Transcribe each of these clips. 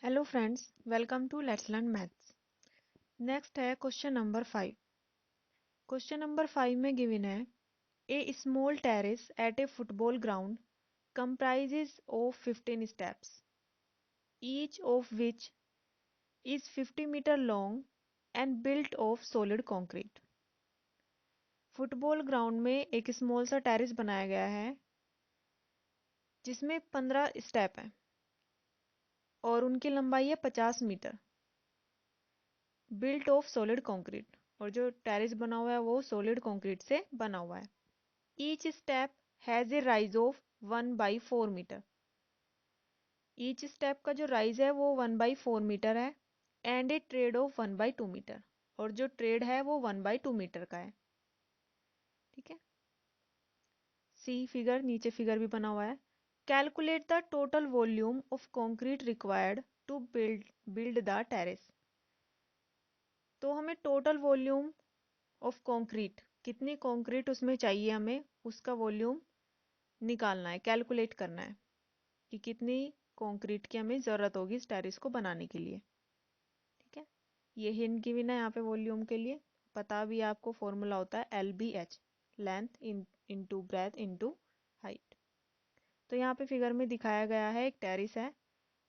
Hello friends, welcome to let's learn maths. Next है question number 5। Question number 5 में given है a small terrace at a football ground comprises of 15 steps, each of which is 50 meter long and built of solid concrete। Football ground में एक small सा terrace बनाया गया है जिसमें 15 स्टेप हैं और उनकी लंबाई है 50 metre. Built of solid concrete, और जो टेरेस बना हुआ है वो सॉलिड कंक्रीट से बना हुआ है। Each step has a rise of 1/4 metre. Each step का जो राइज है वो 1/4 मीटर है and a tread of 1/2 metre, और जो ट्रेड है वो 1/2 मीटर का है। ठीक है, सी फिगर, नीचे फिगर भी बना हुआ है। Calculate the total volume of concrete required to build the terrace. तो हमें टोटल वॉल्यूम ऑफ कंक्रीट, कितनी कंक्रीट उसमें चाहिए, हमें उसका वॉल्यूम निकालना है, कैलकुलेट करना है कि कितनी कंक्रीट की हमें ज़रूरत होगी इस टेरेस को बनाने के लिए। ठीक है, ये हिंट गिवन है यहाँ पे वॉल्यूम के लिए। पता भी आपको फॉर्मूला होता है LBH, length into breadth into height. तो यहाँ पे फिगर में दिखाया गया है एक टेरेस है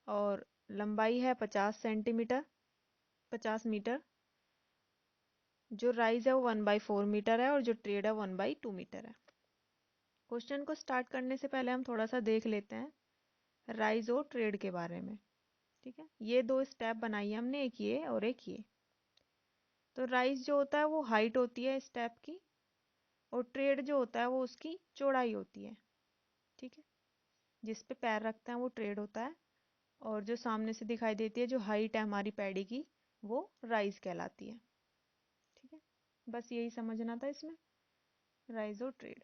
और लंबाई है 50 सेंटीमीटर, 50 मीटर। जो राइज है वो 1/4 मीटर है और जो ट्रेड है 1/2 मीटर है। क्वेश्चन को स्टार्ट करने से पहले हम थोड़ा सा देख लेते हैं राइज और ट्रेड के बारे में। ठीक है, ये दो स्टेप बनाई है हमने, एक ये और एक ये। तो राइज जो होता है वो हाइट होती है स्टेप की, और ट्रेड जो होता है वो उसकी चौड़ाई होती है। ठीक है, जिस पे पैर रखते हैं वो ट्रेड होता है, और जो सामने से दिखाई देती है जो हाइट है हमारी पैडी की, वो राइज कहलाती है। ठीक है, बस यही समझना था इसमें, राइज और ट्रेड।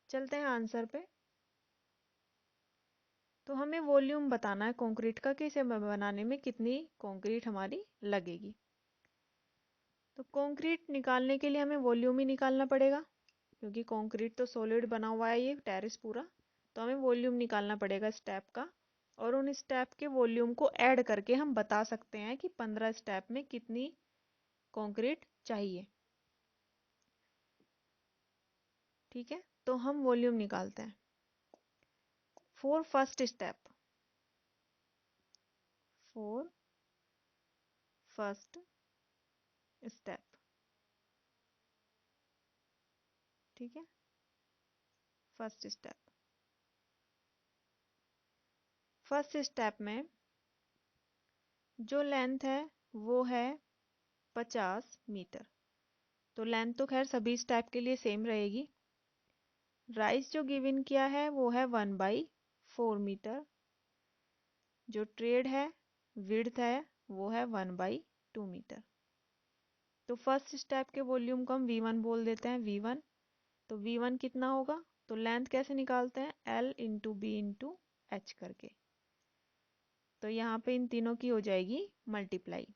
चलते हैं आंसर पे। तो हमें वॉल्यूम बताना है कंक्रीट का कि इसे बनाने में कितनी कंक्रीट हमारी लगेगी। तो कंक्रीट निकालने के लिए हमें वॉल्यूम ही निकालना पड़ेगा, क्योंकि कंक्रीट तो सॉलिड बना हुआ है ये टेरेस पूरा। तो हमें वॉल्यूम निकालना पड़ेगा स्टेप का, और उन स्टेप के वॉल्यूम को ऐड करके हम बता सकते हैं कि 15 स्टेप में कितनी कंक्रीट चाहिए। ठीक है, तो हम वॉल्यूम निकालते हैं for first step. For first step. ठीक है, फर्स्ट स्टेप। फर्स्ट स्टेप में जो लेंथ है वो है 50 मीटर। तो लेंथ तो खैर सभी स्टेप के लिए सेम रहेगी। राइज जो गिवन किया है वो है 1/4 मीटर। जो ट्रेड है, विड्थ है, वो है 1/2 मीटर। तो फर्स्ट स्टेप के वॉल्यूम को हम V1 बोल देते हैं, V1। तो V1 कितना होगा, तो लेंथ कैसे निकालते हैं, L into B into H करके। तो यहाँ पे इन तीनों की हो जाएगी मल्टीप्लाई।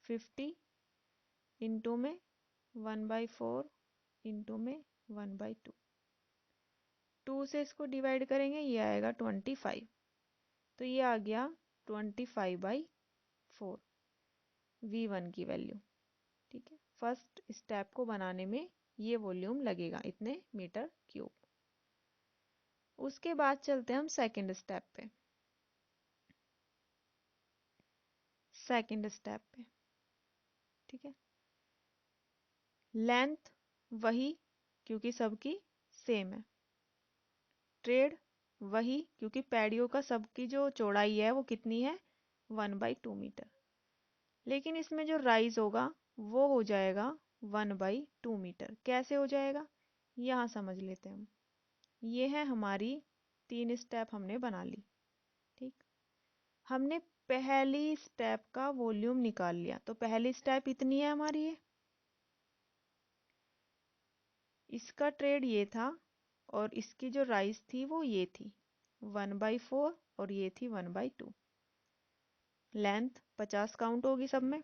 50 इंटू में 1/4 इंटू में 1/2। 2 से इसको डिवाइड करेंगे, ये आएगा 25। तो ये आ गया 25/4 V1 की वैल्यू। ठीक है, फर्स्ट स्टेप को बनाने में ये वॉल्यूम लगेगा, इतने मीटर क्यूब। उसके बाद चलते हैं हम सेकंड स्टेप पे। सेकंड स्टेप पे, ठीक है, लेंथ वही क्योंकि सबकी सेम है। ट्रेड वही क्योंकि पैडियों का सबकी जो चौड़ाई है वो कितनी है, 1/2 मीटर। लेकिन इसमें जो राइज होगा वो हो जाएगा 1/2 मीटर। कैसे हो जाएगा, यहाँ समझ लेते हैं हम। ये है हमारी 3 स्टेप हमने बना ली। ठीक, हमने पहली स्टेप का वॉल्यूम निकाल लिया। तो पहली स्टेप इतनी है हमारी, ये इसका ट्रेड ये था, और इसकी जो राइज थी वो ये थी 1/4, और ये थी 1/2। लेंथ 50 काउंट होगी सब में।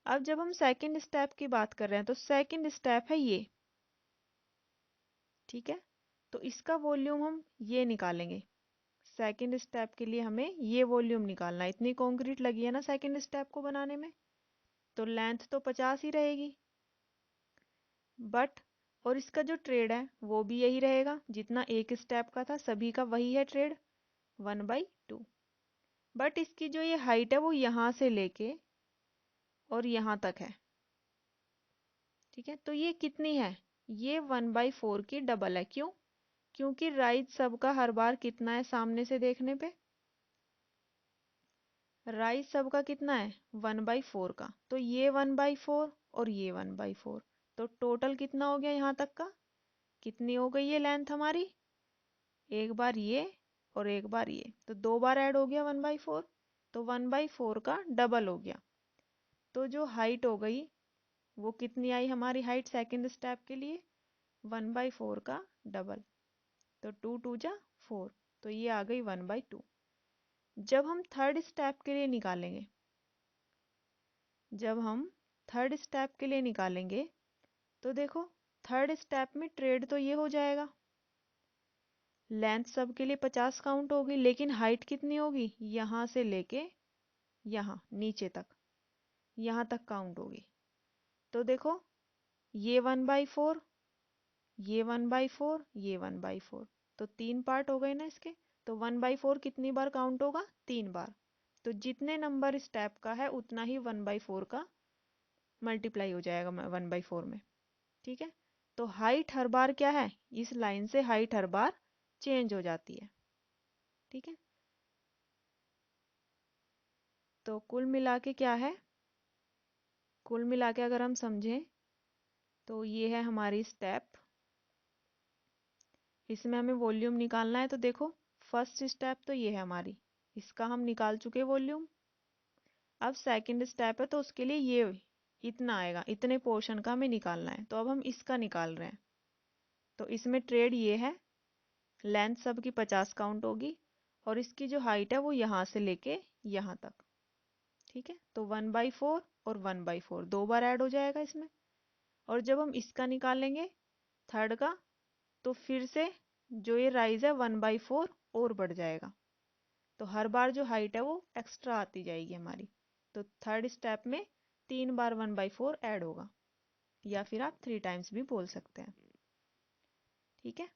अब जब हम सेकंड स्टेप की बात कर रहे हैं तो सेकंड स्टेप है ये। ठीक है, तो इसका वॉल्यूम हम ये निकालेंगे, सेकंड स्टेप के लिए हमें ये वॉल्यूम निकालना है। इतनी कंक्रीट लगी है ना सेकंड स्टेप को बनाने में, तो लेंथ तो 50 ही रहेगी, बट और इसका जो ट्रेड है वो भी यही रहेगा जितना एक स्टेप का था, सभी का वही है ट्रेड 1/2। बट इसकी जो ये हाइट है वो यहाँ से लेके और यहाँ तक है, ठीक है। तो ये कितनी है, ये 1/4 की डबल है। क्यों? क्योंकि राइज सबका हर बार कितना है सामने से देखने पे, राइज सबका कितना है 1/4 का, तो ये 1/4 और ये 1/4, तो टोटल कितना हो गया यहाँ तक का, कितनी हो गई ये लेंथ हमारी, एक बार ये और एक बार ये, तो दो बार ऐड हो गया 1/4, तो 1/4 का डबल हो गया। तो जो हाइट हो गई वो कितनी आई हमारी हाइट सेकंड स्टेप के लिए, 1/4 का डबल, तो 2 2 जा 4, तो ये आ गई 1/2। जब हम थर्ड स्टेप के लिए निकालेंगे, जब हम थर्ड स्टेप के लिए निकालेंगे तो देखो थर्ड स्टेप में ट्रेड तो ये हो जाएगा, लेंथ सब के लिए 50 काउंट होगी, लेकिन हाइट कितनी होगी, यहाँ से लेके यहाँ नीचे तक, यहाँ तक काउंट होगी। तो देखो ये 1/4, ये 1/4, ये 1/4, तो तीन पार्ट हो गए ना इसके, तो 1/4 कितनी बार काउंट होगा, 3 बार। तो जितने नंबर स्टेप का है उतना ही 1/4 का मल्टीप्लाई हो जाएगा 1/4 में, ठीक है। तो हाइट हर बार क्या है, इस लाइन से हाइट हर बार चेंज हो जाती है, ठीक है। तो कुल मिला के क्या है, कुल मिला के अगर हम समझें तो ये है हमारी स्टेप, इसमें हमें वॉल्यूम निकालना है। तो देखो फर्स्ट स्टेप तो ये है हमारी, इसका हम निकाल चुके वॉल्यूम। अब सेकंड स्टेप है तो उसके लिए ये इतना आएगा, इतने पोर्शन का हमें निकालना है, तो अब हम इसका निकाल रहे हैं। तो इसमें ट्रेड ये है, लेंथ सब की 50 काउंट होगी और इसकी जो हाइट है वो यहाँ से लेके यहाँ तक, ठीक है। तो 1/4 और 1/4 दो बार ऐड हो जाएगा इसमें। और जब हम इसका निकालेंगे थर्ड का, तो फिर से जो ये राइज है 1/4 और बढ़ जाएगा, तो हर बार जो हाइट है वो एक्स्ट्रा आती जाएगी हमारी। तो थर्ड स्टेप में 3 बार 1/4 ऐड होगा, या फिर आप 3 टाइम्स भी बोल सकते हैं, ठीक है।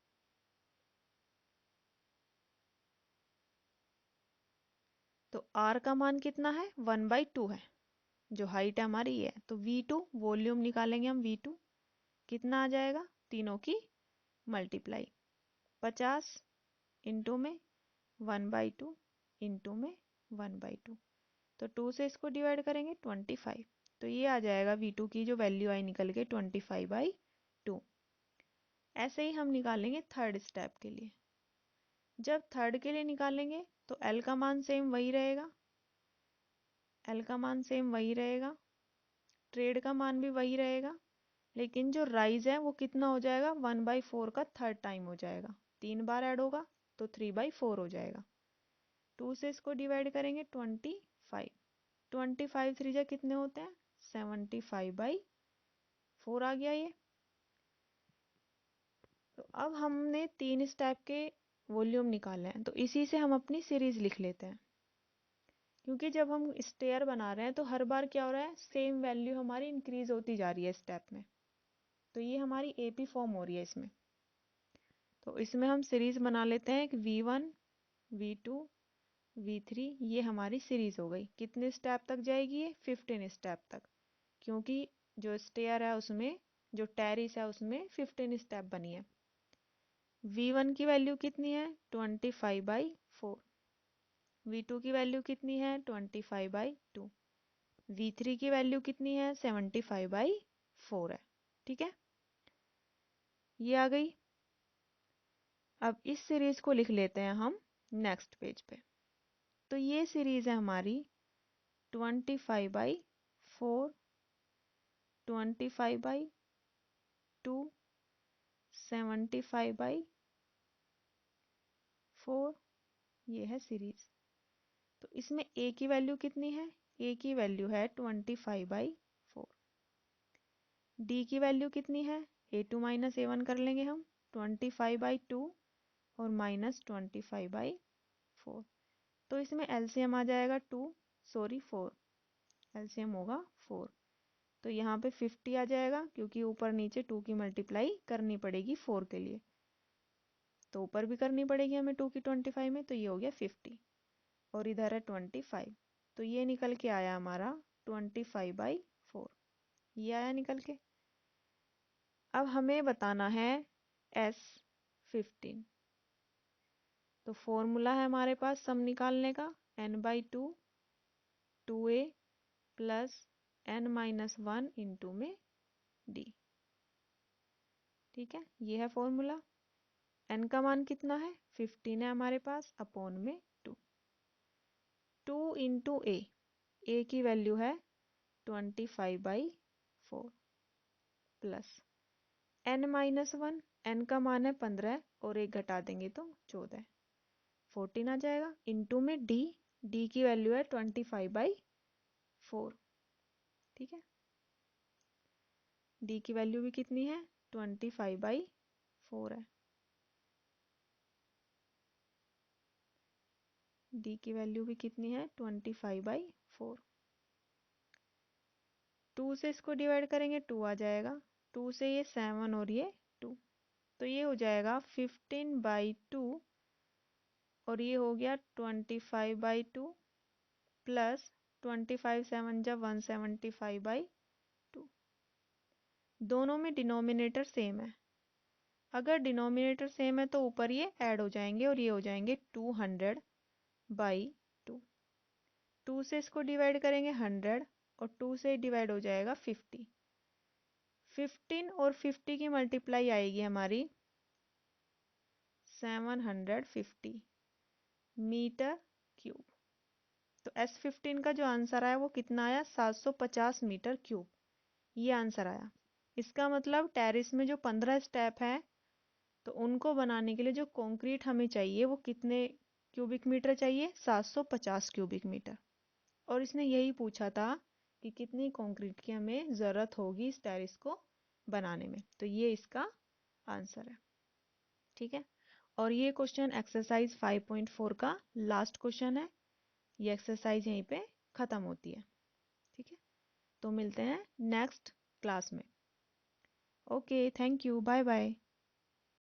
तो R का मान कितना है, 1/2 है, जो हाइट है हमारी ये है। तो V2 वॉल्यूम निकालेंगे हम, V2 कितना आ जाएगा, तीनों की मल्टीप्लाई, 50 इंटू में 1/2 इंटू में 1/2, तो 2 से इसको डिवाइड करेंगे 25, तो ये आ जाएगा V2 की जो वैल्यू आई निकल के 25/2। ऐसे ही हम निकालेंगे थर्ड स्टेप के लिए। जब थर्ड के लिए निकालेंगे तो L का मान सेम वही रहेगा, L का मान सेम वही रहेगा, ट्रेड का मान भी वही रहेगा, लेकिन जो राइज है वो कितना हो जाएगा, 1/4 का थर्ड टाइम हो जाएगा, 3 बार ऐड होगा तो 3/4 हो जाएगा। 2 से इसको डिवाइड करेंगे 25, 25 3 जा कितने होते हैं, 75/4 आ गया ये। तो अब हमने 3 स्टेप के वॉल्यूम निकाले हैं, तो इसी से हम अपनी सीरीज लिख लेते हैं। क्योंकि जब हम स्टेयर बना रहे हैं तो हर बार क्या हो रहा है, सेम वैल्यू हमारी इंक्रीज होती जा रही है स्टेप में, तो ये हमारी एपी फॉर्म हो रही है इसमें। तो इसमें हम सीरीज बना लेते हैं, एक V1 V2 V3, ये हमारी सीरीज हो गई। कितने स्टेप तक जाएगी ये, 15 स्टेप तक, क्योंकि जो स्टेयर है उसमें, जो टेरिस है उसमें 15 स्टेप बनी है। V1 की वैल्यू कितनी है, 25/4, V2 की वैल्यू कितनी है, 25/2, V3 की वैल्यू कितनी है, 75/4 है, ठीक है। ये आ गई। अब इस सीरीज को लिख लेते हैं हम नेक्स्ट पेज पे। तो ये सीरीज है हमारी 25/4, 25/2, 75/4, ये है सीरीज। तो इसमें ए की वैल्यू कितनी है, ए की वैल्यू है 25/4, डी की वैल्यू कितनी है, A2 माइनस A1 कर लेंगे हम, 25/2 और माइनस 25/4, 4। तो इसमें एलसीएम आ जाएगा 4, एलसीएम होगा 4। तो यहाँ पे 50 आ जाएगा क्योंकि ऊपर नीचे 2 की मल्टीप्लाई करनी पड़ेगी 4 के लिए, तो ऊपर भी करनी पड़ेगी हमें 2 की 25 में, तो ये हो गया 50 और इधर है 25। तो ये निकल के आया हमारा 25/4, ये आया निकल के। अब हमें बताना है S15। तो फॉर्मूला है हमारे पास सम निकालने का, n/2 2a plus n-1 into में d। ठीक है, ये है फॉर्मूला। n का मान कितना है, 15 है हमारे पास, अपॉन में 2 इंटू a की वैल्यू है 25/4 प्लस n-1, n का मान है 15 और एक घटा देंगे तो 14, 14 आ जाएगा, इंटू में d की वैल्यू है 25/4। ठीक है, d की वैल्यू भी कितनी है, 25/4 है। d की वैल्यू भी कितनी है, 25/4। 2 से इसको डिवाइड करेंगे 2 आ जाएगा, 2 से ये 7 और ये 2, तो ये हो जाएगा 15/2 और ये हो गया 25/2 प्लस 25 7 जब 175/2। दोनों में डिनोमिनेटर सेम है, अगर डिनोमिनेटर सेम है तो ऊपर ये ऐड हो जाएंगे और ये हो जाएंगे 200/2। 2 से इसको डिवाइड करेंगे 100 और 2 से डिवाइड हो जाएगा 50। 15 और 50 की मल्टीप्लाई आएगी हमारी 750 मीटर क्यूब। तो S15 का जो आंसर आया वो कितना आया, 750 मीटर क्यूब, ये आंसर आया। इसका मतलब टेरेस में जो 15 स्टेप हैं तो उनको बनाने के लिए जो कंक्रीट हमें चाहिए वो कितने क्यूबिक मीटर चाहिए, 750 क्यूबिक मीटर। और इसने यही पूछा था कि कितनी कंक्रीट की हमें ज़रूरत होगी इस टेरेस को बनाने में, तो ये इसका आंसर है। ठीक है, और ये क्वेश्चन एक्सरसाइज 5.4 का लास्ट क्वेश्चन है। ये एक्सरसाइज यहीं पे ख़त्म होती है। ठीक है, तो मिलते हैं नेक्स्ट क्लास में। Okay, thank you, bye bye.